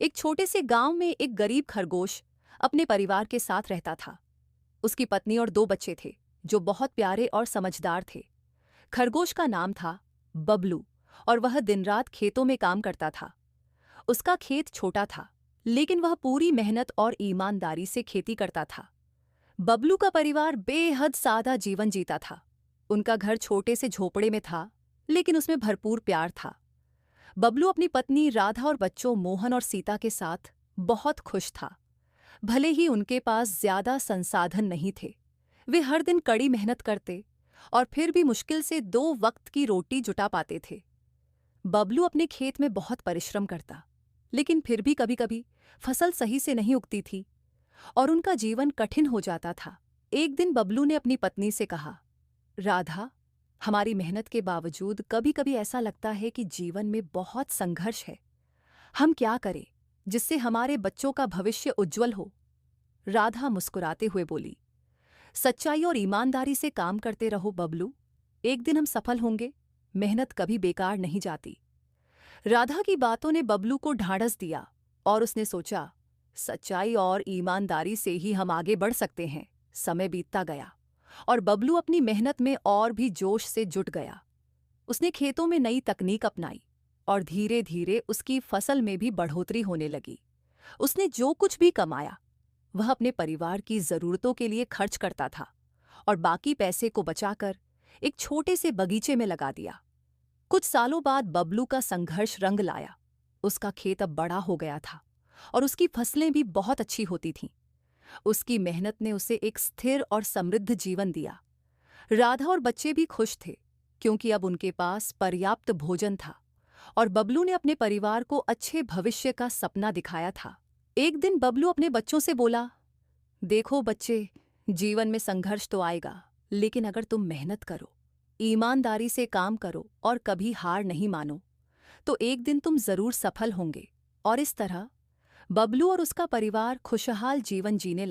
एक छोटे से गांव में एक गरीब खरगोश अपने परिवार के साथ रहता था। उसकी पत्नी और दो बच्चे थे जो बहुत प्यारे और समझदार थे। खरगोश का नाम था बबलू और वह दिन रात खेतों में काम करता था। उसका खेत छोटा था, लेकिन वह पूरी मेहनत और ईमानदारी से खेती करता था। बबलू का परिवार बेहद सादा जीवन जीता था। उनका घर छोटे से झोपड़े में था, लेकिन उसमें भरपूर प्यार था। बबलू अपनी पत्नी राधा और बच्चों मोहन और सीता के साथ बहुत खुश था। भले ही उनके पास ज्यादा संसाधन नहीं थे, वे हर दिन कड़ी मेहनत करते और फिर भी मुश्किल से 2 वक्त की रोटी जुटा पाते थे। बबलू अपने खेत में बहुत परिश्रम करता, लेकिन फिर भी कभी-कभी फसल सही से नहीं उगती थी और उनका जीवन कठिन हो जाता था। एक दिन बबलू ने अपनी पत्नी से कहा, राधा, हमारी मेहनत के बावजूद कभी-कभी ऐसा लगता है कि जीवन में बहुत संघर्ष है। हम क्या करें जिससे हमारे बच्चों का भविष्य उज्जवल हो? राधा मुस्कुराते हुए बोली, सच्चाई और ईमानदारी से काम करते रहो बबलू। एक दिन हम सफल होंगे। मेहनत कभी बेकार नहीं जाती। राधा की बातों ने बबलू को ढाढ़स दिया और उसने सोचा, सच्चाई और ईमानदारी से ही हम आगे बढ़ सकते हैं। समय बीतता गया और बबलू अपनी मेहनत में और भी जोश से जुट गया। उसने खेतों में नई तकनीक अपनाई और धीरे धीरे उसकी फसल में भी बढ़ोतरी होने लगी। उसने जो कुछ भी कमाया वह अपने परिवार की जरूरतों के लिए खर्च करता था और बाकी पैसे को बचाकर एक छोटे से बगीचे में लगा दिया। कुछ सालों बाद बबलू का संघर्ष रंग लाया। उसका खेत अब बड़ा हो गया था और उसकी फसलें भी बहुत अच्छी होती थीं। उसकी मेहनत ने उसे एक स्थिर और समृद्ध जीवन दिया। राधा और बच्चे भी खुश थे, क्योंकि अब उनके पास पर्याप्त भोजन था और बबलू ने अपने परिवार को अच्छे भविष्य का सपना दिखाया था। एक दिन बबलू अपने बच्चों से बोला, देखो बच्चे, जीवन में संघर्ष तो आएगा, लेकिन अगर तुम मेहनत करो, ईमानदारी से काम करो और कभी हार नहीं मानो, तो एक दिन तुम जरूर सफल होंगे। और इस तरह बबलू और उसका परिवार खुशहाल जीवन जीने लगे।